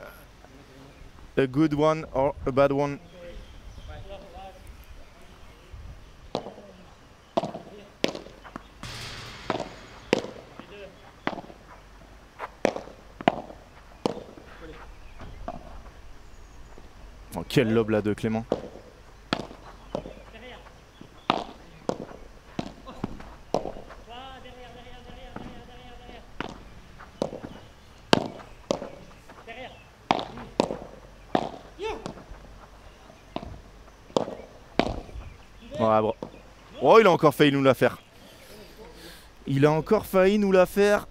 a good one or a bad one. Oh, quel lob là de Clément. Ouais, oh, il a encore failli nous la faire. Il a encore failli nous la faire.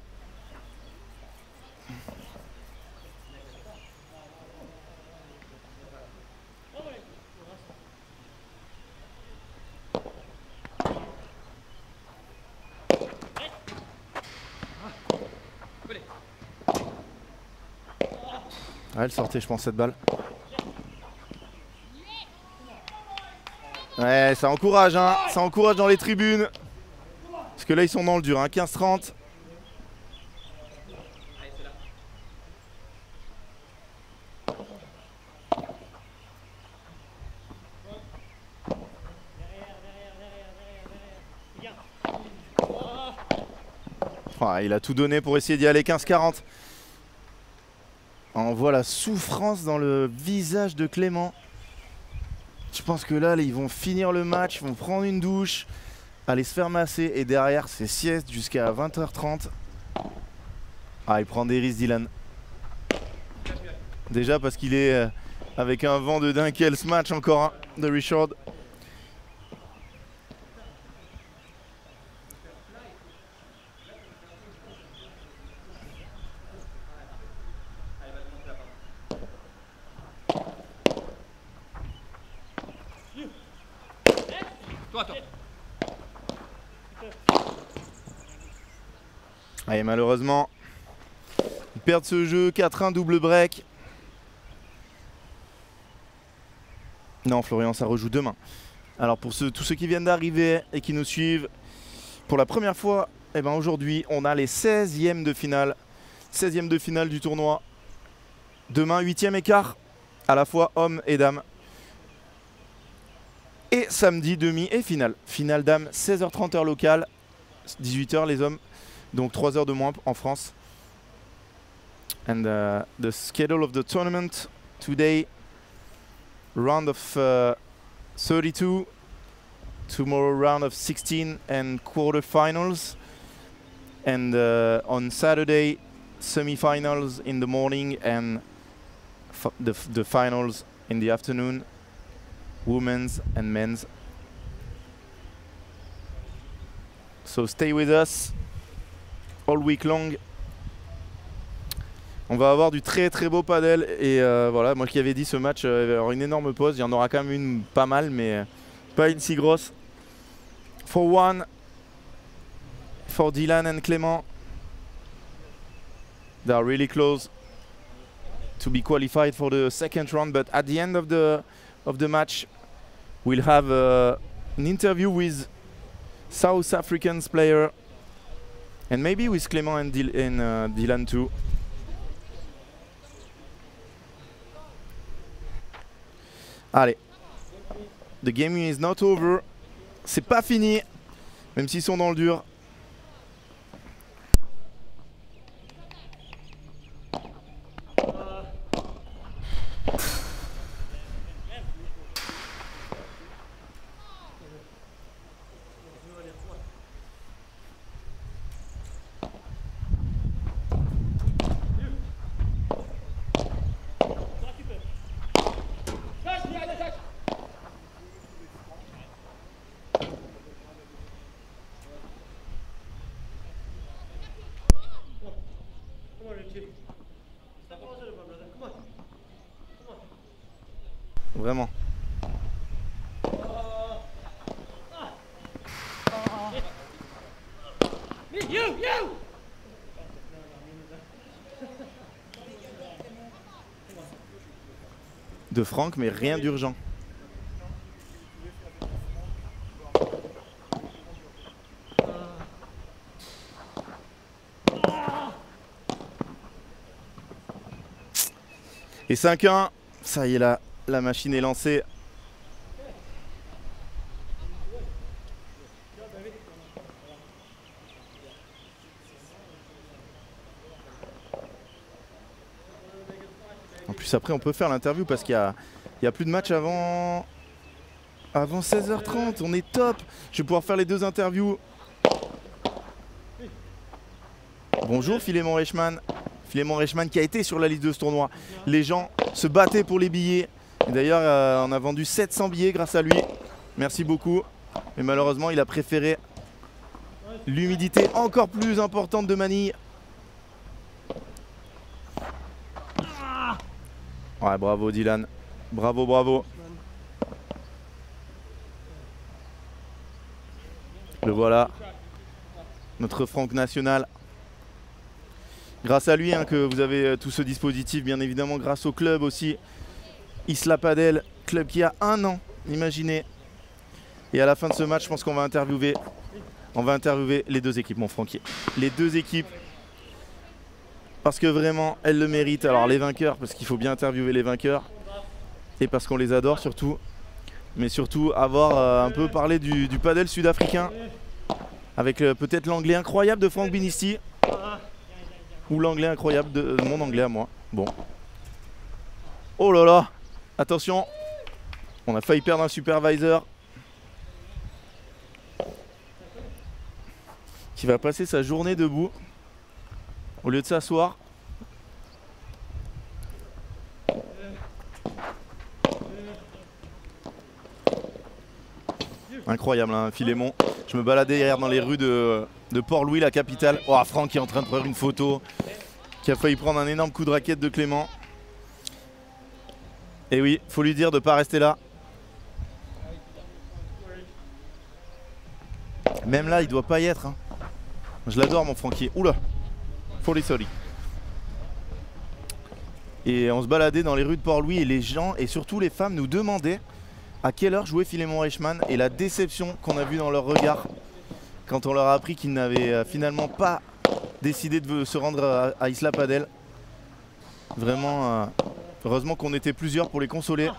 Ah, elle sortait, je pense, cette balle. Ouais, ça encourage, hein. Ça encourage dans les tribunes. Parce que là, ils sont dans le dur, hein. 15-30. Ouais, il a tout donné pour essayer d'y aller. 15-40. On voit la souffrance dans le visage de Clément. Je pense que là, ils vont finir le match, ils vont prendre une douche, aller se faire masser et derrière, c'est sieste jusqu'à 20h30. Ah, il prend des risques, Dylan. Déjà parce qu'il est avec un vent de dingue ce match encore, hein, de Richard. Allez, malheureusement, ils perdent ce jeu. 4-1 double break. Non, Florian, ça rejoue demain. Alors pour tous ceux qui viennent d'arriver et qui nous suivent, pour la première fois, eh ben aujourd'hui, on a les 16e de finale. 16e de finale du tournoi. Demain, 8e écart, à la fois hommes et dames. Et samedi, demi et finale. Finale dames, 16h30 heure locale, 18h les hommes. Donc 3 heures de moins en France. And the schedule of the tournament today, round of 32, tomorrow round of 16 and quarterfinals, and on Saturday semi-finals in the morning and the finals in the afternoon, women's and men's. So stay with us all week long. On va avoir du très très beau padel et voilà, moi qui avais dit ce match il va y avoir une énorme pause, il y en aura quand même une pas mal mais pas une si grosse. 4-1 for Dylan and Clément. They are really close to be qualified for the second round, but at the end of the match we'll have an interview with South African's player and maybe with Clément and Dylan too. Allez, the game is not over. C'est pas fini, même s'ils sont dans le dur. Vraiment. de Franck, mais rien d'urgent. Et 5-1, ça y est là, la machine est lancée. En plus après on peut faire l'interview parce qu'il y a plus de match avant 16h30, on est top. Je vais pouvoir faire les deux interviews. Bonjour Philémon Reichmann. Philémon Reichmann qui a été sur la liste de ce tournoi. Les gens se battaient pour les billets. D'ailleurs on a vendu 700 billets grâce à lui. Merci beaucoup. Mais malheureusement il a préféré l'humidité encore plus importante de Manille. Ouais, bravo Dylan. Bravo, bravo. Le voilà. Notre Franck national. Grâce à lui hein, que vous avez tout ce dispositif, bien évidemment, grâce au club aussi. Isla Padel, club qui a 1 an, imaginez. Et à la fin de ce match, je pense qu'on va interviewer les deux équipes, mon Francky. Les deux équipes. Parce que vraiment, elles le méritent. Alors les vainqueurs, parce qu'il faut bien interviewer les vainqueurs. Et parce qu'on les adore surtout. Mais surtout avoir un peu parlé du padel sud-africain. Avec peut-être l'anglais incroyable de Franck Binisti. Ou l'anglais incroyable de mon anglais à moi. Bon. Oh là là. Attention. On a failli perdre un supervisor. Qui va passer sa journée debout. Au lieu de s'asseoir. Incroyable hein, Philémon. Je me baladais hier dans les rues de Port-Louis, la capitale. Oh, Franck qui est en train de prendre une photo. Qui a failli prendre un énorme coup de raquette de Clément. Et oui, faut lui dire de ne pas rester là. Même là, il doit pas y être. Hein. Je l'adore mon Francky. Oula. Sorry. Et on se baladait dans les rues de Port-Louis et les gens et surtout les femmes nous demandaient à quelle heure jouait Philémon Reichmann et la déception qu'on a vue dans leur regard quand on leur a appris qu'ils n'avaient finalement pas décidé de se rendre à Isla Padel. Vraiment, heureusement qu'on était plusieurs pour les consoler.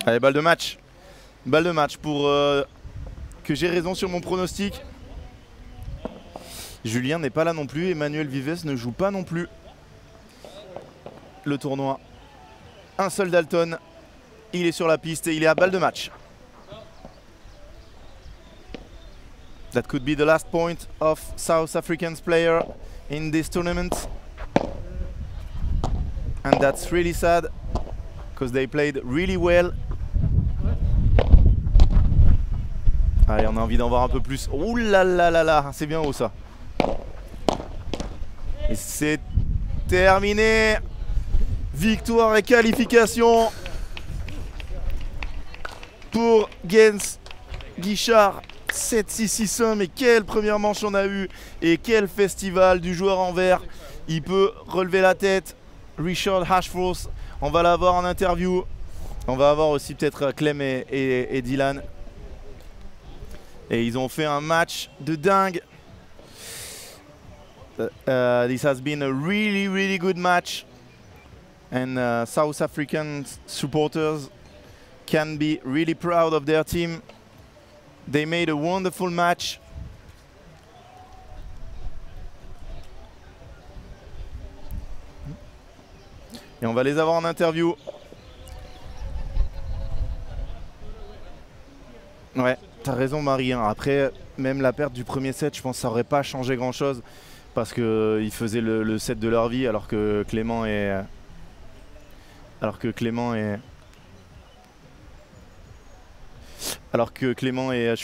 Allez, balle de match. Balle de match pour que j'ai raison sur mon pronostic. Julien n'est pas là non plus. Emmanuel Vives ne joue pas non plus le tournoi. Un seul Dalton. Il est sur la piste et il est à balle de match. That could be the last point of South African's player in this tournament. And that's really sad because they played really well. Allez, on a envie d'en voir un peu plus. Ouh là là là là, c'est bien haut ça. Et c'est terminé. Victoire et qualification pour Gens Guichard. 7-6-6-1, mais quelle première manche on a eu. Et quel festival du joueur en vert. Il peut relever la tête. Richard Ashforth, on va l'avoir en interview. On va avoir aussi peut-être Clem et Dylan. Et ils ont fait un match de dingue. This has been a really, really good match. And South African supporters can be really proud of their team. They made a wonderful match. Et on va les avoir en interview. Ouais, t'as raison Marie. Hein. Après, même la perte du premier set, je pense que ça n'aurait pas changé grand-chose. Parce qu'ils faisaient le set de leur vie alors que Clément est...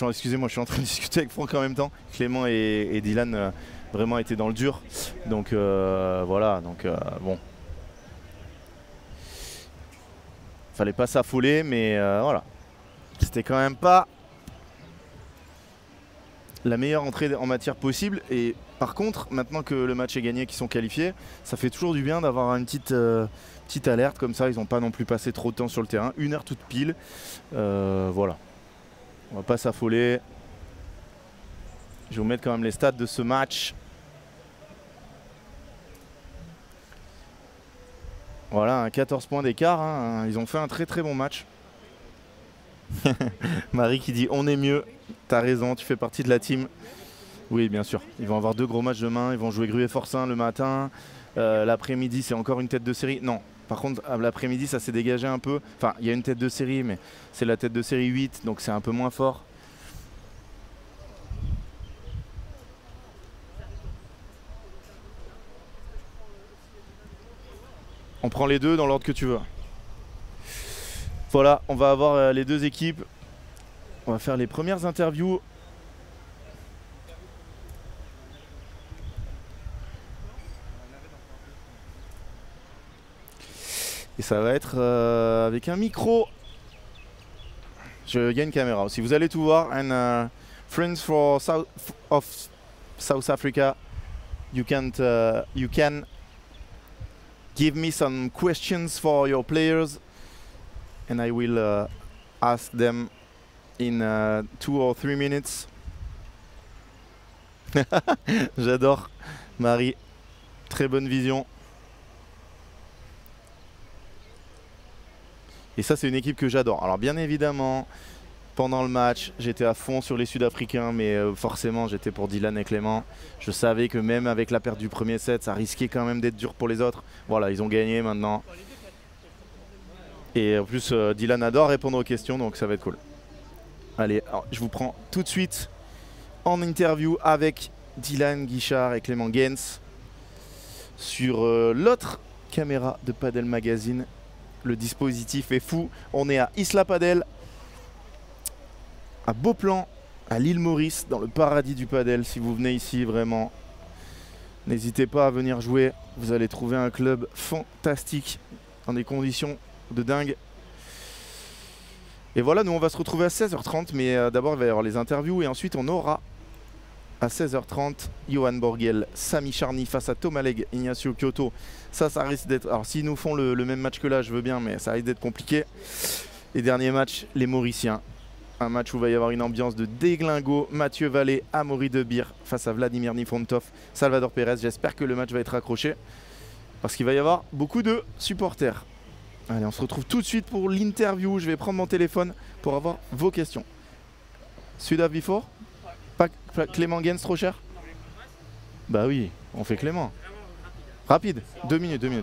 excusez-moi, je suis en train de discuter avec Franck en même temps. Clément et Dylan vraiment étaient dans le dur. Donc voilà, donc bon. Fallait pas s'affoler, mais voilà. C'était quand même pas la meilleure entrée en matière possible. Et par contre, maintenant que le match est gagné, qu'ils sont qualifiés, ça fait toujours du bien d'avoir une petite alerte comme ça. Ils n'ont pas non plus passé trop de temps sur le terrain. 1 heure toute pile. Voilà. On va pas s'affoler. Je vais vous mettre quand même les stats de ce match. Voilà, 14 points d'écart. Hein. Ils ont fait un très très bon match. Marie qui dit on est mieux. T'as raison, tu fais partie de la team. Oui, bien sûr. Ils vont avoir 2 gros matchs demain. Ils vont jouer Gruet Forcin le matin. L'après-midi, c'est encore une tête de série. Non, par contre, l'après-midi, ça s'est dégagé un peu. Enfin, il y a une tête de série, mais c'est la tête de série 8, donc c'est un peu moins fort. On prend les deux dans l'ordre que tu veux. Voilà, on va avoir les 2 équipes. On va faire les premières interviews. Et ça va être avec un micro. Il y a une caméra aussi. Vous allez tout voir. And friends of South Africa, you can give me some questions for your players, and I will ask them in 2 or 3 minutes. J'adore Marie, très bonne vision. Et ça, c'est une équipe que j'adore. Alors bien évidemment, pendant le match, j'étais à fond sur les Sud-Africains, mais forcément, j'étais pour Dylan et Clément. Je savais que même avec la perte du premier set, ça risquait quand même d'être dur pour les autres. Voilà, ils ont gagné maintenant. Et en plus, Dylan adore répondre aux questions, donc ça va être cool. Allez, alors, je vous prends tout de suite en interview avec Dylan Guichard et Clément Gaines sur l'autre caméra de Padel Magazine. Le dispositif est fou. On est à Isla Padel, à Beauplan, à l'île Maurice, dans le paradis du padel. Si vous venez ici, vraiment, n'hésitez pas à venir jouer. Vous allez trouver un club fantastique, dans des conditions de dingue. Et voilà, nous on va se retrouver à 16h30, mais d'abord il va y avoir les interviews et ensuite on aura à 16h30 Johan Borgel, Sami Charny face à Thomas Legge, Ignacio Kyoto. Ça risque d'être... Alors s'ils nous font le même match que là, je veux bien, mais ça risque d'être compliqué. Et dernier match, les Mauriciens. Un match où il va y avoir une ambiance de déglingo. Mathieu Vallée, Amaury Debir face à Vladimir Nifontov, Salvador Pérez. J'espère que le match va être accroché parce qu'il va y avoir beaucoup de supporters. Allez, on se retrouve tout de suite pour l'interview. Je vais prendre mon téléphone pour avoir vos questions. Sud Before? Pas Clément Gaines trop cher? Bah oui, on fait Clément. Rapide, 2 minutes, 2 minutes.